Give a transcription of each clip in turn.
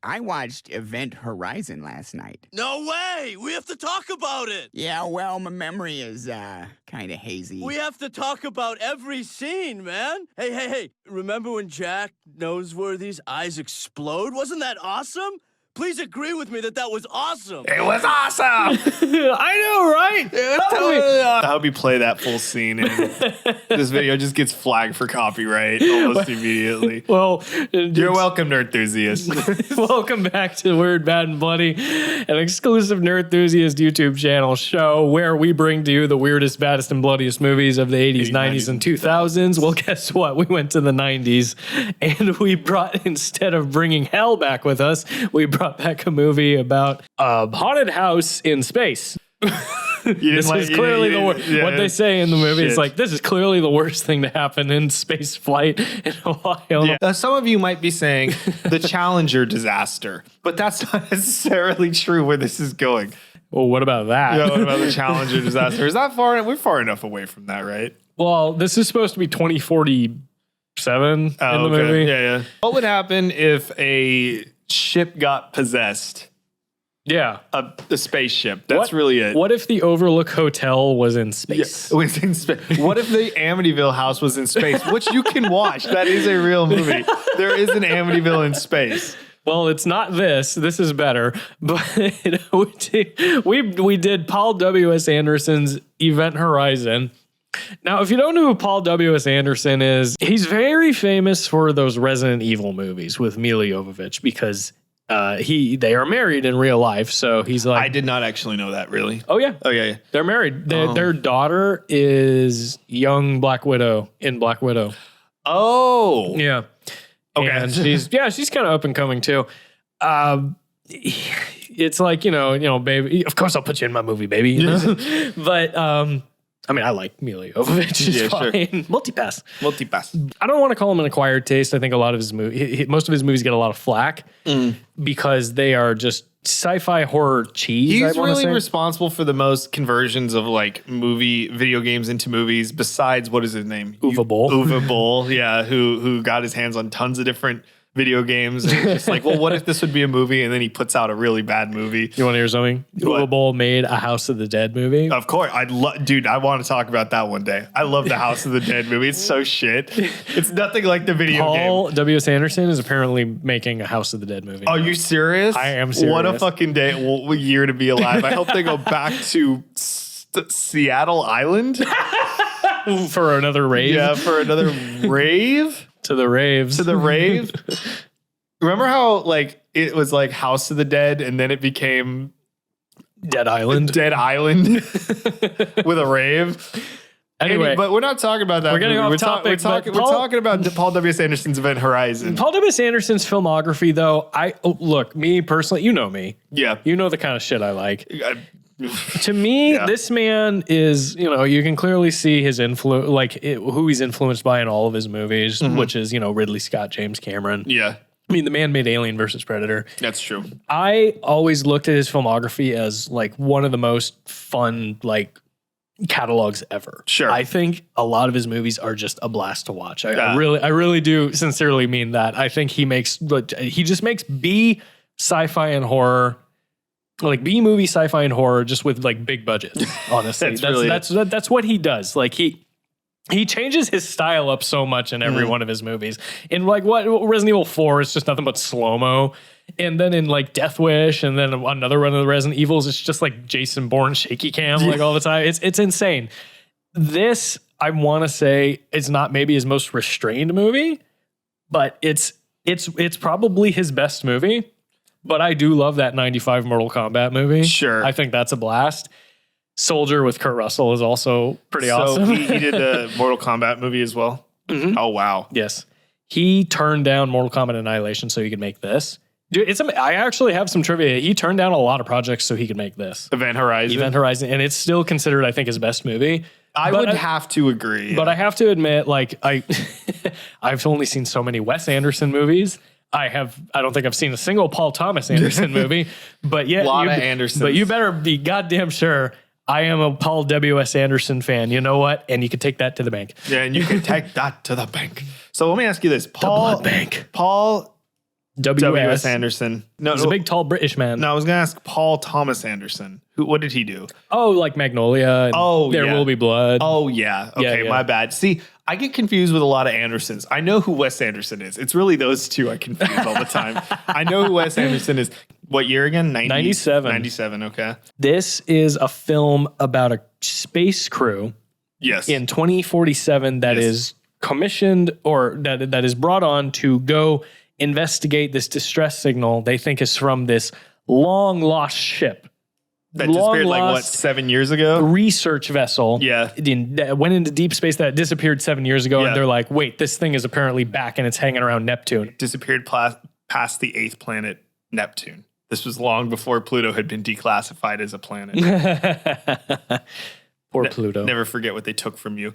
I watched Event Horizon last night. No way! We have to talk about it! Yeah, well, my memory is, kind of hazy. We have to talk about every scene, man! Hey, remember when Jack Noseworthy's eyes explode? Wasn't that awesome? Please agree with me that was awesome. It was awesome. I know, right? I hope you play that full scene and this video just gets flagged for copyright almost immediately. Well, you're welcome, Nerdthusiast. Welcome back to Weird, Bad, and Bloody, an exclusive Nerdthusiast YouTube channel show where we bring to you the weirdest, baddest, and bloodiest movies of the 80s, 90s, and 2000s. Well, guess what? We went to the 90s and we brought, instead of bringing hell back with us, we brought back a movie about a haunted house in space. This is clearly the worst. What they say in the movie is like, this is clearly the worst thing to happen in space flight in a while. Yeah. Some of you might be saying the Challenger disaster, but that's not necessarily true where this is going. Well, what about that? Yeah, what about the Challenger disaster? Is that far? We're far enough away from that, right? Well, this is supposed to be 2047 in the movie. Yeah. What would happen if a ship got possessed? Yeah. A spaceship. That's really it. What if the Overlook Hotel was in space? Yeah, it was in space. What if the Amityville house was in space? Which you can watch. That is a real movie. There is an Amityville in space. Well, it's not this. This is better. But we did Paul W.S. Anderson's Event Horizon. Now, if you don't know who Paul W.S. Anderson is, he's very famous for those Resident Evil movies with Milla Jovovich because they are married in real life. So he's like, I did not actually know that, really. Oh yeah, yeah. They're married. Their daughter is young Black Widow in Black Widow. Oh yeah, okay. And she's kind of up and coming too. It's like you know, baby. Of course, I'll put you in my movie, baby. You know? But I mean, I like Milla Jovovich. She's fine. Sure. Multipass. I don't want to call him an acquired taste. I think a lot of his most of his movies get a lot of flack because they are just sci-fi horror cheese. He's really responsible for the most conversions of like video games into movies. Besides, what is his name? Uwe Boll. Yeah, who got his hands on tons of different video games, and just like, well, what if this would be a movie? And then he puts out a really bad movie. You want to hear something? Uwe Boll made a House of the Dead movie. Of course, dude. I want to talk about that one day. I love the House of the Dead movie. It's so shit. It's nothing like the video game. Paul W.S. Anderson is apparently making a House of the Dead movie. Are you serious? I am serious. What a fucking day! What year to be alive. I hope they go back to Seattle Island for another rave. Yeah, for another rave. To the raves. Remember how like it was like House of the Dead and then it became Dead Island with a rave? Anyway, but we're not talking about that. We're getting off topic. We're talking about Paul W.S. Anderson's Event Horizon. Paul W.S. Anderson's filmography, though, look, me personally, you know me. Yeah. You know the kind of shit I like. To me, this man is, you can clearly see his influence, who he's influenced by in all of his movies, which is, Ridley Scott, James Cameron. Yeah. I mean, the man made Alien versus Predator. That's true. I always looked at his filmography as like one of the most fun, catalogs ever. Sure. I think a lot of his movies are just a blast to watch. I really do sincerely mean that. I think he just makes B sci-fi and horror. Like B movie, sci-fi, and horror, just with like big budgets. Honestly, that's what he does. Like he changes his style up so much in every one of his movies. In like what Resident Evil 4 is just nothing but slow mo, and then in like Death Wish, and then another one of the Resident Evils, it's just like Jason Bourne shaky cam like all the time. It's insane. This I want to say is not maybe his most restrained movie, but it's probably his best movie. But I do love that 95 Mortal Kombat movie. Sure. I think that's a blast. Soldier with Kurt Russell is also pretty awesome. He did the Mortal Kombat movie as well? Mm-hmm. Oh, wow. Yes. He turned down Mortal Kombat Annihilation so he could make this. Dude, I actually have some trivia. He turned down a lot of projects so he could make this. Event Horizon. And it's still considered, I think, his best movie. I would have to agree. But I have to admit, I've only seen so many Wes Anderson movies. I don't think I've seen a single Paul Thomas Anderson movie, but yeah, but you better be goddamn sure I am a Paul W.S. Anderson fan. You know what? And you can take that to the bank. Yeah, and you can take that to the bank. So let me ask you this. The blood bank. Paul W.S. Anderson. No, He's a big, tall British man. No, I was going to ask Paul Thomas Anderson. What did he do? Oh, like Magnolia. And There Will Be Blood. Oh, yeah. Okay, Yeah. my bad. See, I get confused with a lot of Andersons. I know who Wes Anderson is. It's really those two I confuse all the time. I know who Wes Anderson is. What year again? 97. 97, okay. This is a film about a space crew Yes. in 2047 that is commissioned or that is brought on to go investigate this distress signal they think is from this long lost ship. That disappeared like, what, 7 years ago? Research vessel. Yeah. That went into deep space that disappeared 7 years ago. Yeah. And they're like, wait, this thing is apparently back and it's hanging around Neptune. Disappeared past the 8th planet, Neptune. This was long before Pluto had been declassified as a planet. Poor Pluto. Never forget what they took from you.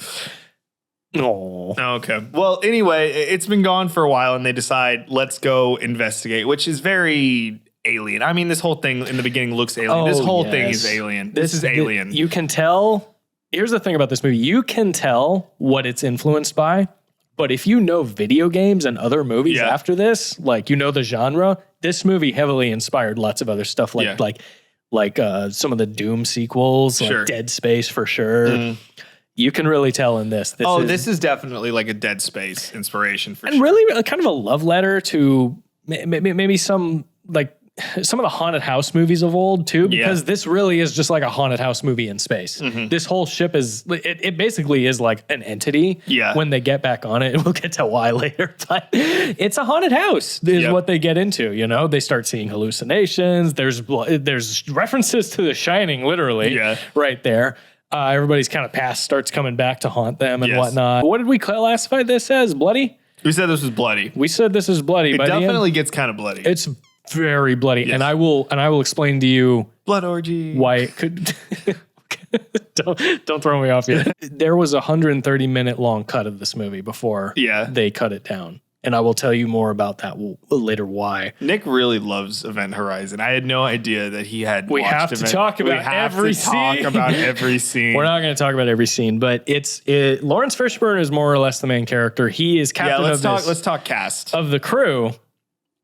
Oh. Okay. Well, anyway, it's been gone for a while and they decide, let's go investigate, which is very alien. I mean, this whole thing in the beginning looks alien. This whole thing is alien. This is alien. You can tell. Here's the thing about this movie. You can tell what it's influenced by. But if you know video games and other movies after this, like you know the genre, this movie heavily inspired lots of other stuff like some of the Doom sequels, like Dead Space for sure. You can really tell in this. This is definitely like a Dead Space inspiration for sure. And really kind of a love letter to maybe some of the haunted house movies of old too, because this really is just like a haunted house movie in space. This whole ship it basically is like an entity when they get back on it. And we'll get to why later, but it's a haunted house is what they get into. You know, they start seeing hallucinations. There's references to The Shining, literally right there. Everybody's kind of past starts coming back to haunt them and whatnot. What did we classify this as? Bloody? We said this was bloody. We said this is bloody. It definitely gets kind of bloody. It's very bloody, and I will explain to you blood orgy why it could. don't throw me off yet. There was a 130-minute long cut of this movie before they cut it down, and I will tell you more about that later. Why Nick really loves Event Horizon. I had no idea that he had. We have to talk about every scene. We're not going to talk about every scene, but Lawrence Fishburne is more or less the main character. He is captain let's talk cast of the crew.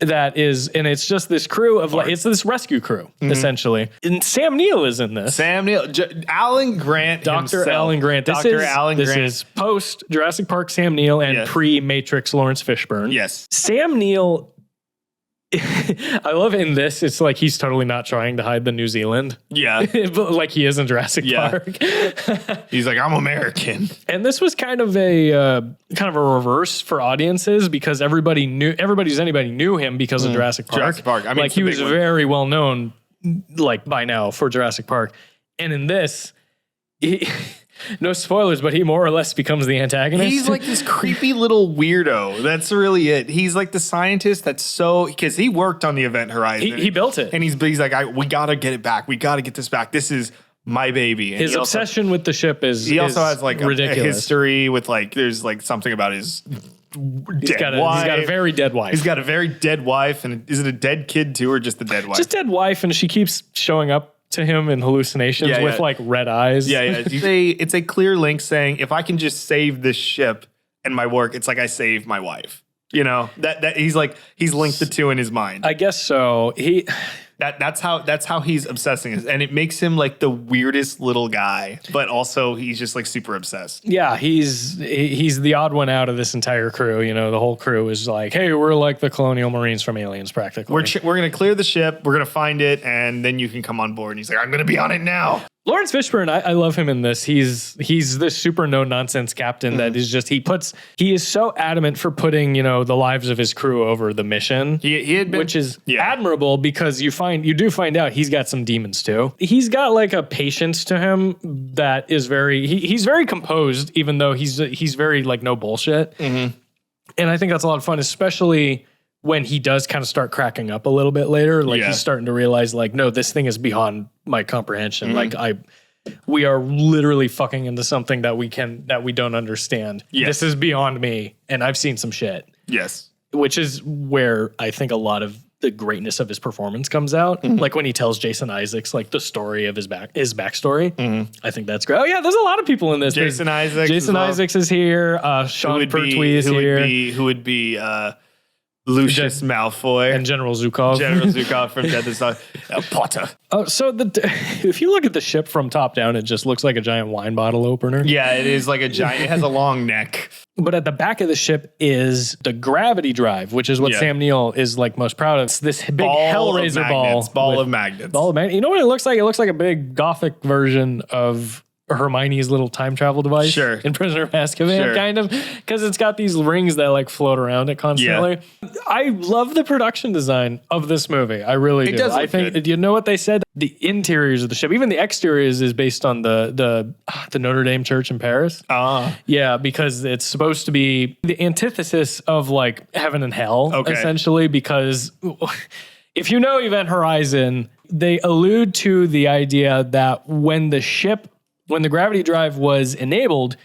That is, and it's just this crew of it's this rescue crew essentially. And Sam Neill is in this. Sam Neill, Alan Grant, Dr. Alan Grant. This is post Jurassic Park Sam Neill and pre Matrix Lawrence Fishburne. Yes, Sam Neill. I love in this. It's like he's totally not trying to hide the New Zealand. Yeah, but like he is in Jurassic Park. He's like, I'm American. And this was kind of a reverse for audiences because anybody knew him because of Jurassic Park. Jurassic Park. I mean, like he was very well known, like by now for Jurassic Park. And in this, no spoilers, but he more or less becomes the antagonist. He's like this creepy little weirdo. That's really it. He's like the scientist because he worked on the Event Horizon. He built it. And he's like, we got to get it back. We got to get this back. This is my baby. And his obsession with the ship is He also has like a history with there's like something about his wife. He's got a very dead wife. He's got a very dead wife. And is it a dead kid too or just a dead wife? Just dead wife. And she keeps showing up to him in hallucinations with like red eyes. It's a clear link saying if I can just save this ship and my work, it's like I saved my wife. You know, that he's linked the two in his mind. I guess so. That's how he's obsessing us, and it makes him like the weirdest little guy, but also he's just like super obsessed. Yeah, he's the odd one out of this entire crew. You know, the whole crew is like, hey, we're like the Colonial Marines from Aliens, practically. We're gonna clear the ship, we're gonna find it, and then you can come on board. And he's like, I'm gonna be on it now. Lawrence Fishburne, I love him in this. He's this super no nonsense captain that is just he is so adamant for putting the lives of his crew over the mission. He had been, which is admirable because you do find out he's got some demons too. He's got like a patience to him that is he's very composed, even though he's very like no bullshit. Mm-hmm. And I think that's a lot of fun, especially when he does kind of start cracking up a little bit later. Like he's starting to realize like, no, this thing is beyond my comprehension. Mm-hmm. Like we are literally fucking into something that we don't understand. Yes. This is beyond me. And I've seen some shit. Yes. Which is where I think a lot of the greatness of his performance comes out. Mm-hmm. Like when he tells Jason Isaacs like the story of his backstory. Mm-hmm. I think that's great. Oh yeah, there's a lot of people in this. Jason Isaacs is here. Sean Pertwee is here. Who would be Lucius Malfoy and General Zukov. General Zukov from Death and Son. Potter. Oh, so if you look at the ship from top down, it just looks like a giant wine bottle opener. Yeah, it is like a giant. It has a long neck. But at the back of the ship is the gravity drive, which is what Sam Neill is like most proud of. It's this big Hellraiser ball of magnets. You know what it looks like? It looks like a big gothic version of Hermione's little time travel device. Sure. In Prisoner of Azkaban, kind of, because it's got these rings that like float around it constantly. Yeah. I love the production design of this movie. I really do. It does look I think good. you know what they said? The interiors of the ship, even the exteriors, is based on the Notre Dame Church in Paris. Yeah, because it's supposed to be the antithesis of like heaven and hell, essentially. Because if you know Event Horizon, they allude to the idea that when the gravity drive was enabled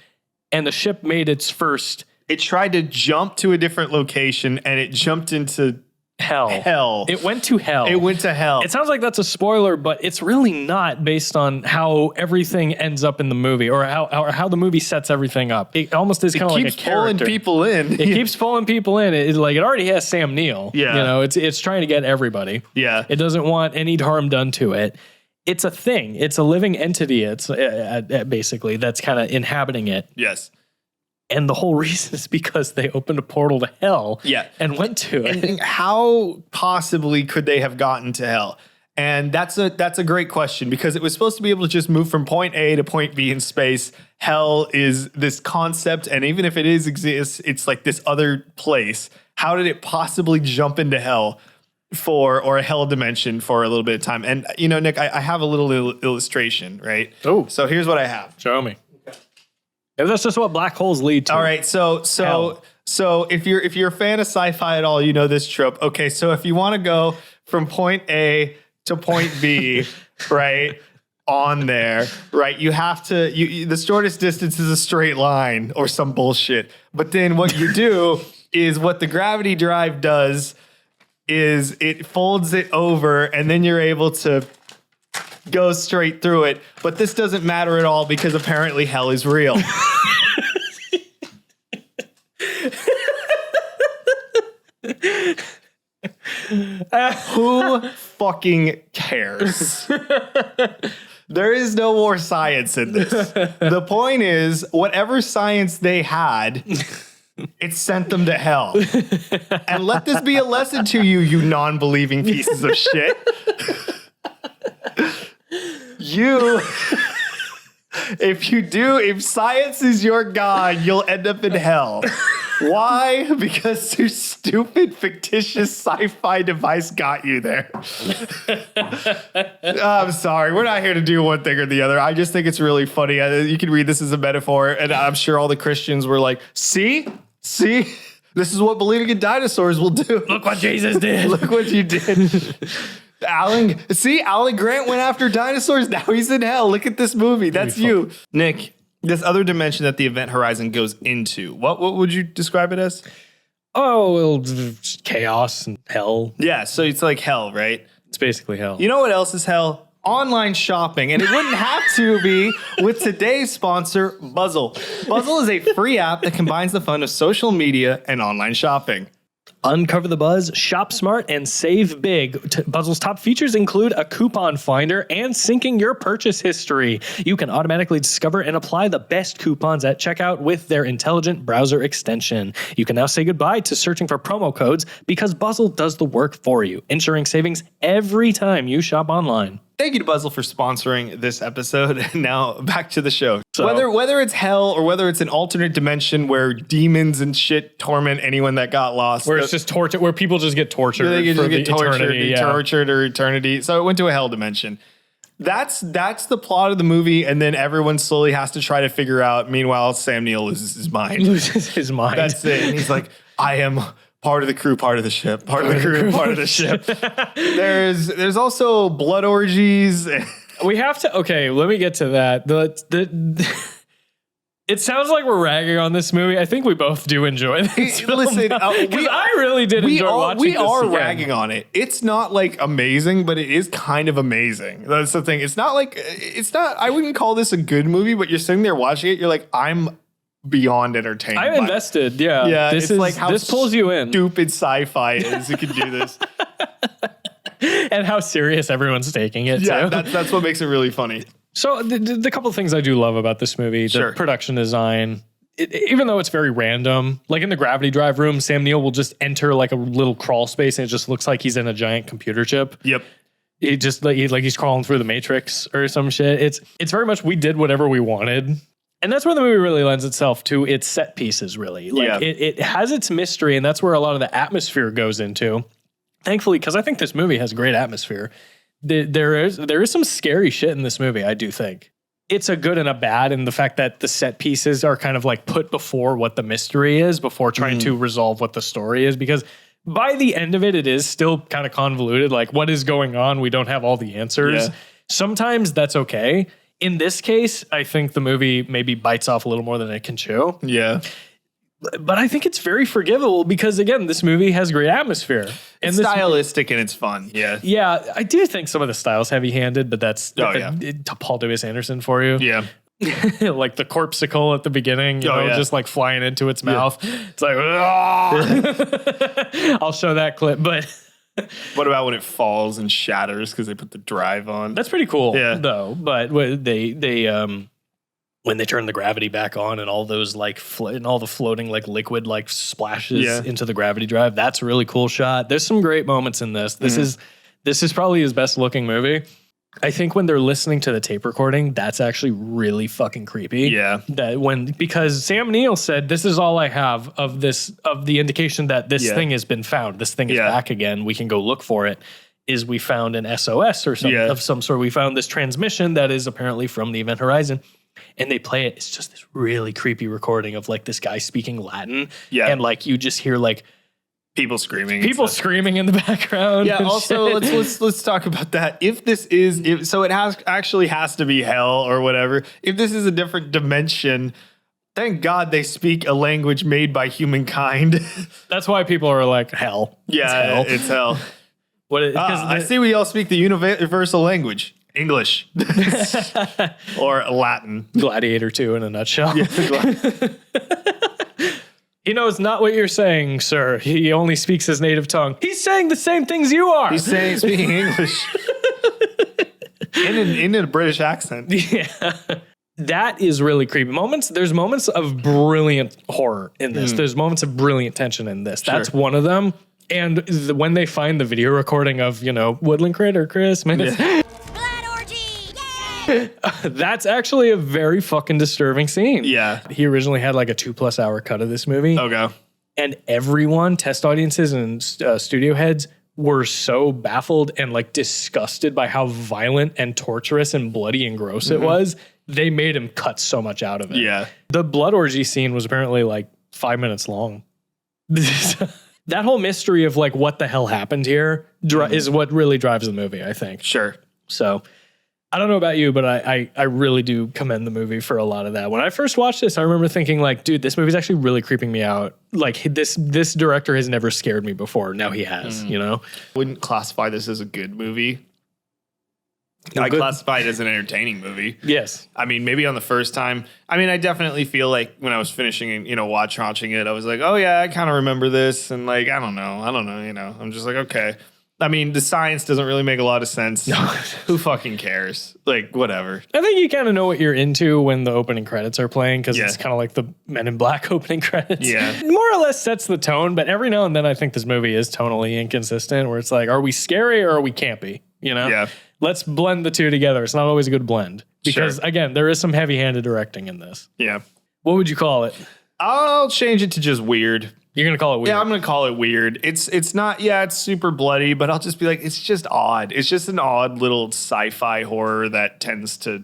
and the ship made its first... It tried to jump to a different location and it jumped into hell. It went to hell. It sounds like that's a spoiler, but it's really not based on how everything ends up in the movie or how the movie sets everything up. It almost is kind of like a character. It keeps pulling people in. It keeps pulling people in. It already has Sam Neill. Yeah. You know, it's trying to get everybody. Yeah. It doesn't want any harm done to it. It's a thing. It's a living entity. It's basically that's kind of inhabiting it. Yes. And the whole reason is because they opened a portal to hell. Yeah. And went to it. And how possibly could they have gotten to hell? And that's a great question because it was supposed to be able to just move from point A to point B in space. Hell is this concept, and even if it exists, it's like this other place. How did it possibly jump into hell? Or a hell dimension for a little bit of time. And, you know, Nick, I have a little illustration, right? Oh. So here's what I have. Show me. If that's just what black holes lead to. All right. So if you're a fan of sci-fi at all, you know this trope. Okay. So if you want to go from point A to point B, right, on there, right, you have to, the shortest distance is a straight line or some bullshit. But then what you do is what the gravity drive does is it folds it over and then you're able to go straight through it. But this doesn't matter at all because apparently hell is real. Who fucking cares? There is no more science in this. The point is, whatever science they had, it sent them to hell. And let this be a lesson to you, you non-believing pieces of shit. If science is your God, you'll end up in hell. Why? Because your stupid, fictitious sci-fi device got you there. I'm sorry. We're not here to do one thing or the other. I just think it's really funny. You can read this as a metaphor, and I'm sure all the Christians were like, see? This is what believing in dinosaurs will do. Look what Jesus did. Look what you did. Alan Grant went after dinosaurs. Now he's in hell. Look at this movie. That's you. Nick, this other dimension that the event horizon goes into, what would you describe it as? Oh, well, chaos and hell. Yeah, so it's like hell, right? It's basically hell. You know what else is hell? Online shopping. And it wouldn't have to be with today's sponsor, Buzzle. Buzzle is a free app that combines the fun of social media and online shopping. Uncover the buzz, shop smart, and save big. Buzzle's top features include a coupon finder and syncing your purchase history. You can automatically discover and apply the best coupons at checkout with their intelligent browser extension. You can now say goodbye to searching for promo codes because Buzzle does the work for you, ensuring savings every time you shop online. Thank you to Buzzle for sponsoring this episode. And now back to the show. So, whether it's hell or whether it's an alternate dimension where demons and shit torment anyone that got lost. Where it's just torture, where people just get tortured. They just get eternity, tortured or eternity. So it went to a hell dimension. That's the plot of the movie, and then everyone slowly has to try to figure out. Meanwhile, Sam Neill loses his mind. That's it. And he's like, I am part of the crew, part of the ship, part of the crew, part of the ship. There's also blood orgies. We have to. Okay, let me get to that. It sounds like we're ragging on this movie. I think we both do enjoy this. Listen, because I really did enjoy watching this. We are again. ragging on it. It's not like amazing, but it is kind of amazing. That's the thing. It's not. I wouldn't call this a good movie, but you're sitting there watching it. You're like, I'm beyond entertaining. I'm invested. Yeah. Yeah, This it's is like how this pulls you in. Stupid sci-fi is. It can do this. And how serious everyone's taking it Yeah, too. that's what makes it really funny. So the couple of things I do love about this movie, Sure. the production design, even though it's very random, like in the gravity drive room, Sam Neill will just enter like a little crawl space and it just looks like he's in a giant computer chip. Yep. It just like he's crawling through the Matrix or some shit. It's very much we did whatever we wanted. And that's where the movie really lends itself to its set pieces, really. Like it has its mystery, and that's where a lot of the atmosphere goes into. Thankfully, because I think this movie has great atmosphere. There is some scary shit in this movie, I do think. It's a good and a bad in the fact that the set pieces are kind of like put before what the mystery is, before trying to resolve what the story is, because by the end of it, it is still kind of convoluted. Like, what is going on? We don't have all the answers. Yeah. Sometimes that's okay. In this case, I think the movie maybe bites off a little more than it can chew. Yeah. But I think it's very forgivable because, again, this movie has great atmospire. It's stylistic and it's fun. Yeah. Yeah, I do think some of the style's heavy-handed, but that's yeah. Paul W.S. Anderson for you. Yeah. Like the corpsicle at the beginning, just like flying into its mouth. It's like, I'll show that clip, but What about when it falls and shatters because they put the drive on? that's pretty cool, Yeah. though. But when they turn the gravity back on and all those like and all the floating like liquid like splashes into the gravity drive, that's a really cool shot. There's some great moments in this. This is probably his best looking movie. I think when they're listening to the tape recording, that's actually really fucking creepy. Yeah. Because Sam Neill said, this is all I have of the indication that this thing has been found. This thing is back again. We can go look for it. Is we found an SOS or something of some sort. We found this transmission that is apparently from the Event Horizon. And they play it. It's just this really creepy recording of like this guy speaking Latin. Yeah. And like you just hear like people screaming. People screaming in the background. Yeah, also let's talk about that. If this is so it has to be hell or whatever. If this is a different dimension, thank God they speak a language made by humankind. That's why people are like, hell. Yeah, it's hell. I see we all speak the universal language. English. Or Latin. Gladiator 2 in a nutshell. He knows not what you're saying, sir. He only speaks his native tongue. He's saying the same things you are. He's speaking English. in a British accent. Yeah. That is really creepy. There's moments of brilliant horror in this. There's moments of brilliant tension in this. Sure. That's one of them. And when they find the video recording of, Woodland Critter Christmas. Blood orgy! Yay! That's actually a very fucking disturbing scene. Yeah. He originally had like a 2+ hour cut of this movie. Okay. And everyone, test audiences and studio heads, were so baffled and like disgusted by how violent and torturous and bloody and gross it was. They made him cut so much out of it. Yeah. The blood orgy scene was apparently like 5 minutes long. That whole mystery of like what the hell happened here is what really drives the movie, I think. Sure. So I don't know about you, but I really do commend the movie for a lot of that. When I first watched this, I remember thinking like, dude, this movie's actually really creeping me out. Like this director has never scared me before. Now he has, Wouldn't classify this as a good movie. I classify it as an entertaining movie. Yes. I mean, maybe on the first time. I mean, I definitely feel like when I was finishing and, watching it, I was like, oh yeah, I kind of remember this. And like, I don't know, I'm just like, okay. I mean, the science doesn't really make a lot of sense. No. Who fucking cares? Like, whatever. I think you kind of know what you're into when the opening credits are playing because it's kind of like the Men in Black opening credits. Yeah. More or less sets the tone, but every now and then I think this movie is tonally inconsistent where it's like, are we scary or are we campy? Yeah. Let's blend the two together. It's not always a good blend because, again, there is some heavy-handed directing in this. Yeah. What would you call it? I'll change it to just weird. You're going to call it weird? Yeah, I'm going to call it weird. It's not, it's super bloody, but I'll just be like, it's just odd. It's just an odd little sci-fi horror that tends to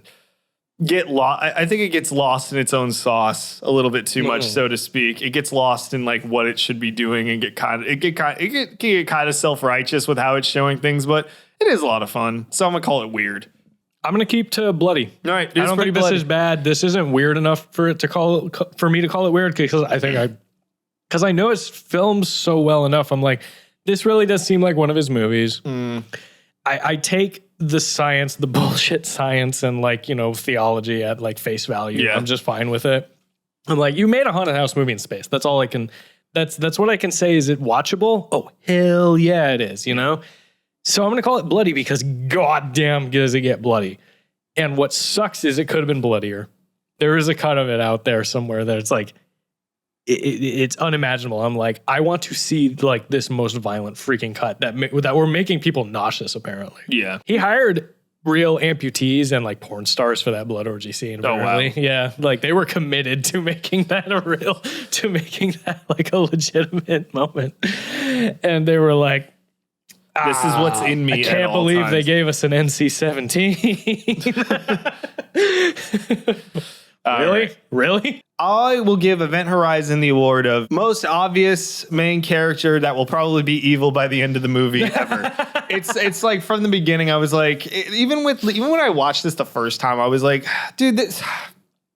get lost. I think it gets lost in its own sauce a little bit too much, so to speak. It gets lost in like what it should be doing and get kind of self-righteous with how it's showing things, but it is a lot of fun. So I'm going to call it weird. I'm going to keep to bloody. All right. I don't think this is bad. This isn't weird enough for me to call it weird because I know it's filmed so well enough. I'm like, this really does seem like one of his movies. I take the science, the bullshit science and like, theology at like face value. Yeah. I'm just fine with it. I'm like, you made a haunted house movie in space. That's all I can. That's what I can say. Is it watchable? Oh, hell yeah, it is. You know. So I'm gonna call it bloody because goddamn does it get bloody. And what sucks is it could have been bloodier. There is a cut of it out there somewhere that it's like, it's unimaginable. I'm like, I want to see like this most violent freaking cut that we're making people nauseous. Apparently, Yeah. he hired real amputees and like porn stars for that blood orgy scene. Apparently. Oh, wow. Yeah, like they were committed to making that like a legitimate moment, and they were like, This is what's in me. I at can't all believe they times. gave us an NC-17. Really? I will give Event Horizon the award of most obvious main character that will probably be evil by the end of the movie ever. It's like from the beginning, I was like, even when I watched this the first time, I was like, dude,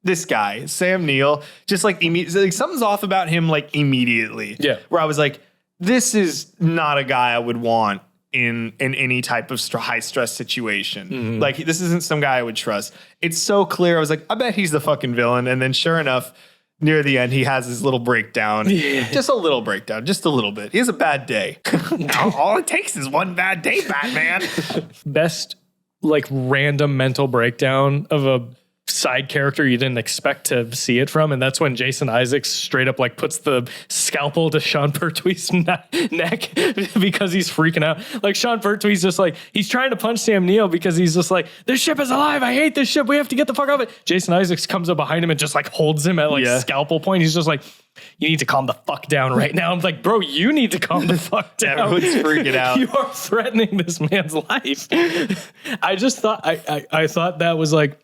this guy, Sam Neill, just like immediately, like something's off about him, like immediately. Yeah. Where I was like, this is not a guy I would want in any type of high stress situation. Like, this isn't some guy I would trust. It's so clear. I was like, I bet he's the fucking villain. And then sure enough, near the end, he has his little breakdown. Just a little breakdown, just a little bit. He has a bad day. All it takes is one bad day, Batman. Best like random mental breakdown of a side character you didn't expect to see it from, and that's when Jason Isaacs straight up like puts the scalpel to Sean Pertwee's neck because he's freaking out. Like Sean Pertwee's just like, he's trying to punch Sam Neill because he's just like, this ship is alive, I hate this ship, we have to get the fuck off it. Jason Isaacs comes up behind him and just like holds him at like scalpel point. He's just like, you need to calm the fuck down right now. I'm like, bro, you need to calm the fuck down. Everyone's freaking out. You are threatening this man's life. I just thought I thought that was like,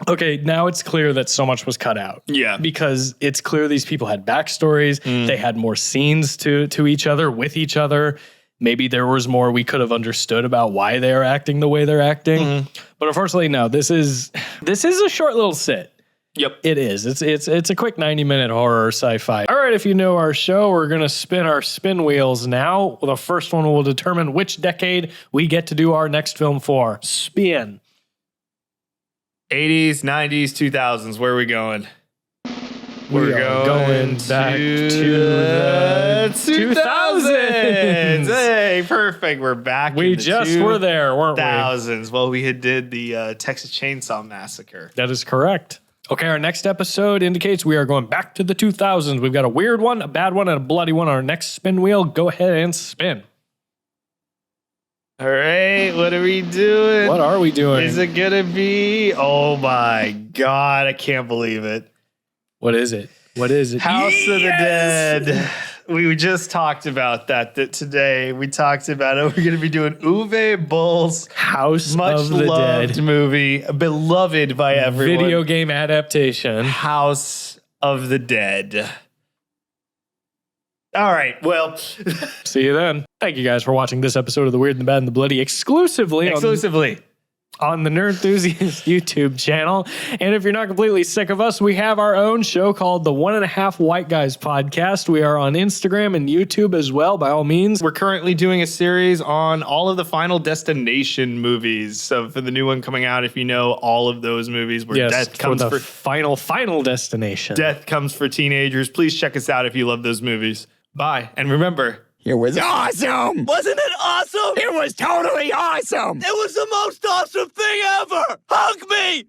okay, now it's clear that so much was cut out. Yeah. Because it's clear these people had backstories. They had more scenes to each other, with each other. Maybe there was more we could have understood about why they are acting the way they're acting. But unfortunately, no, this is a short little sit. Yep. It is. It's a quick 90-minute horror sci-fi. All right, if you know our show, we're going to spin our spin wheels now. The first one will determine which decade we get to do our next film for. Spin. 80s, 90s, 2000s. Where are we going? We are going back to the 2000s. Hey, perfect. We're back. We in the just were there, weren't we? 2000s. Well, we had did the Texas Chainsaw Massacre. That is correct. Okay, our next episode indicates we are going back to the 2000s. We've got a weird one, a bad one, and a bloody one on our next spin wheel. Go ahead and spin. All right, what are we doing? What are we doing? Is it gonna be? Oh my God, I can't believe it. What is it? What is it? House of the Dead. We just talked about that today. We talked about it. We're going to be doing Uwe Boll's House much of the loved Dead movie, beloved by everyone. video game adaptation. House of the Dead. All right, well. See you then. Thank you guys for watching this episode of The Weird, the Bad, and the Bloody exclusively on the Nerdthusiast YouTube channel. And if you're not completely sick of us, we have our own show called the 1.5 White Guys Podcast. We are on Instagram and YouTube as well, by all means. We're currently doing a series on all of the Final Destination movies. So for the new one coming out, if you know all of those movies where death comes for the for final destination. death comes for teenagers, please check us out if you love those movies. Bye. And remember, It was awesome. Wasn't it awesome? It was totally awesome. It was the most awesome thing ever! Hug me!